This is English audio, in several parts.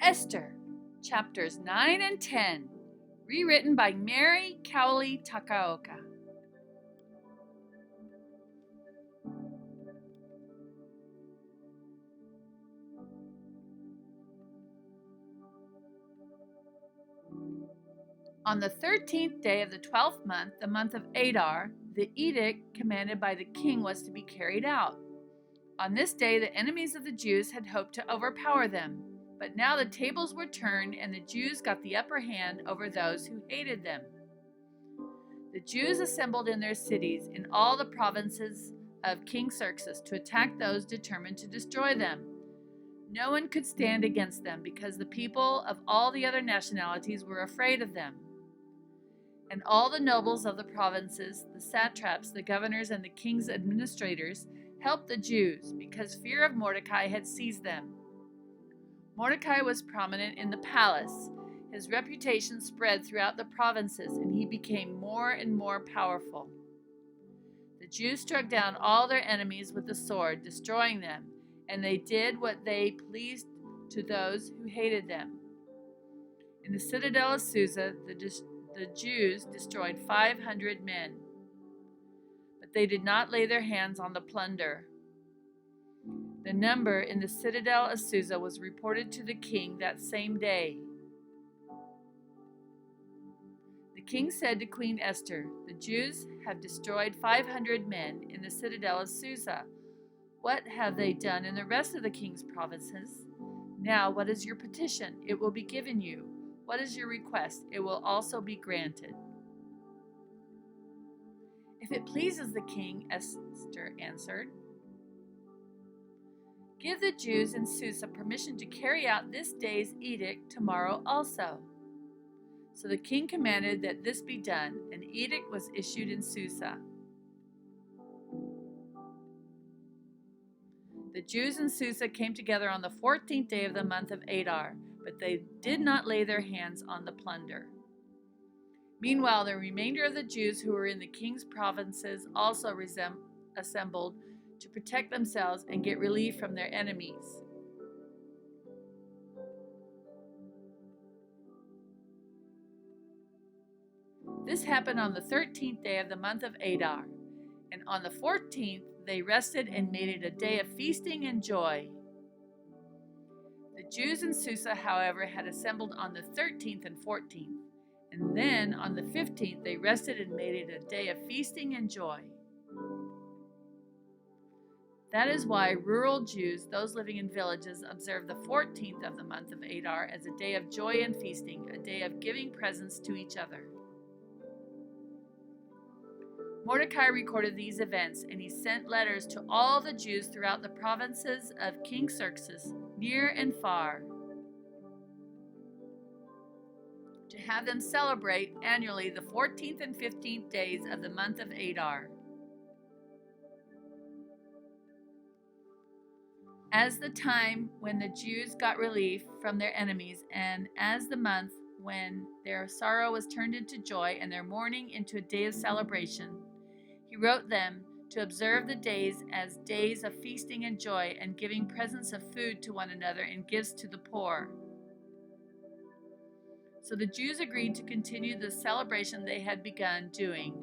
Esther, chapters 9 and 10, rewritten by Mary Cowley Takaoka. On the 13th day of the 12th month, the month of Adar, the edict commanded by the king was to be carried out. On this day, the enemies of the Jews had hoped to overpower them, but now the tables were turned and the Jews got the upper hand over those who hated them. The Jews assembled in their cities in all the provinces of King Xerxes to attack those determined to destroy them. No one could stand against them because the people of all the other nationalities were afraid of them. And all the nobles of the provinces, the satraps, the governors, and the king's administrators helped the Jews because fear of Mordecai had seized them. Mordecai was prominent in the palace. His reputation spread throughout the provinces, and he became more and more powerful. The Jews struck down all their enemies with the sword, destroying them, and they did what they pleased to those who hated them. In the citadel of Susa, the Jews destroyed 500 men, but they did not lay their hands on the plunder. The number in the citadel of Susa was reported to the king that same day. The king said to Queen Esther, "The Jews have destroyed 500 men in the citadel of Susa. What have they done in the rest of the king's provinces? Now, what is your petition? It will be given you. What is your request? It will also be granted." "If it pleases the king," Esther answered, "give the Jews in Susa permission to carry out this day's edict tomorrow also." So the king commanded that this be done. An edict was issued in Susa. The Jews in Susa came together on the 14th day of the month of Adar, but they did not lay their hands on the plunder. Meanwhile, the remainder of the Jews who were in the king's provinces also assembled to protect themselves and get relief from their enemies. This happened on the 13th day of the month of Adar, and on the 14th they rested and made it a day of feasting and joy. The Jews in Susa, however, had assembled on the 13th and 14th, and then on the 15th they rested and made it a day of feasting and joy. That is why rural Jews, those living in villages, observe the 14th of the month of Adar as a day of joy and feasting, a day of giving presents to each other. Mordecai recorded these events, and he sent letters to all the Jews throughout the provinces of King Xerxes, near and far, to have them celebrate annually the 14th and 15th days of the month of Adar, as the time when the Jews got relief from their enemies, and as the month when their sorrow was turned into joy and their mourning into a day of celebration. He wrote them to observe the days as days of feasting and joy and giving presents of food to one another and gifts to the poor. So the Jews agreed to continue the celebration they had begun doing,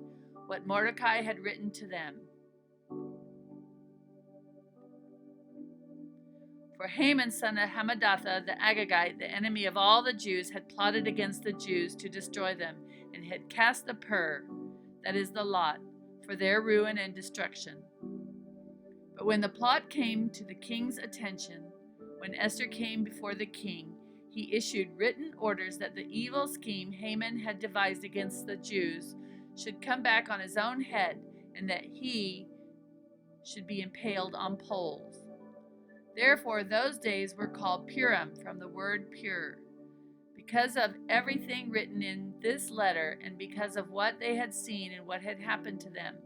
what Mordecai had written to them. For Haman, son of Hammedatha, the Agagite, the enemy of all the Jews, had plotted against the Jews to destroy them, and had cast the pur, that is the lot, for their ruin and destruction. But when the plot came to the king's attention, when Esther came before the king, he issued written orders that the evil scheme Haman had devised against the Jews should come back on his own head, and that he should be impaled on poles. Therefore, those days were called Purim, from the word pure, because of everything written in this letter and because of what they had seen and what had happened to them.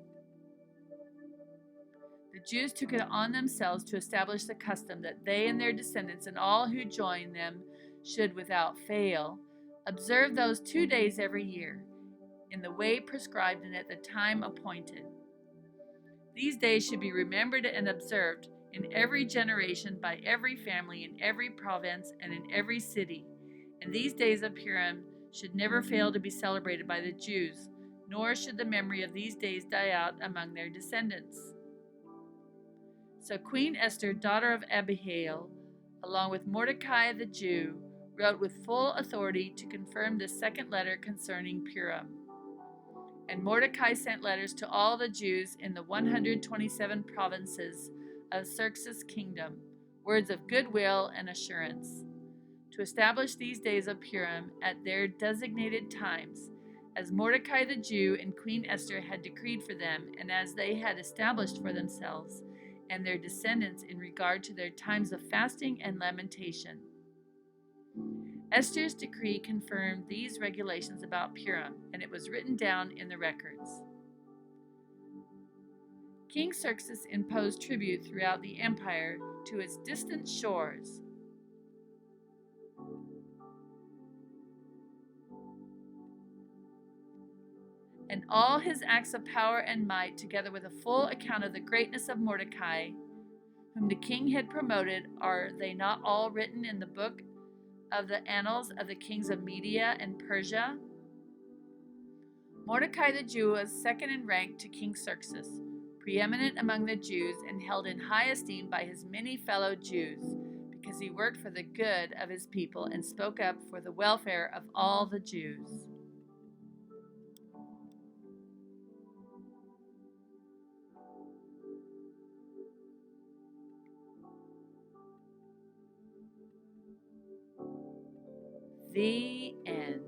The Jews took it on themselves to establish the custom that they and their descendants and all who join them should, without fail, observe those 2 days every year, in the way prescribed and at the time appointed. These days should be remembered and observed in every generation, by every family, in every province, and in every city. And these days of Purim should never fail to be celebrated by the Jews, nor should the memory of these days die out among their descendants. So Queen Esther, daughter of Abihail, along with Mordecai the Jew, wrote with full authority to confirm the second letter concerning Purim. And Mordecai sent letters to all the Jews in the 127 provinces of Xerxes' kingdom, words of goodwill and assurance, to establish these days of Purim at their designated times, as Mordecai the Jew and Queen Esther had decreed for them, and as they had established for themselves and their descendants in regard to their times of fasting and lamentation. Esther's decree confirmed these regulations about Purim, and it was written down in the records. King Xerxes imposed tribute throughout the empire to its distant shores. And all his acts of power and might, together with a full account of the greatness of Mordecai, whom the king had promoted, are they not all written in the book of the annals of the kings of Media and Persia? Mordecai the Jew was second in rank to King Xerxes, preeminent among the Jews, and held in high esteem by his many fellow Jews, because he worked for the good of his people and spoke up for the welfare of all the Jews. The end.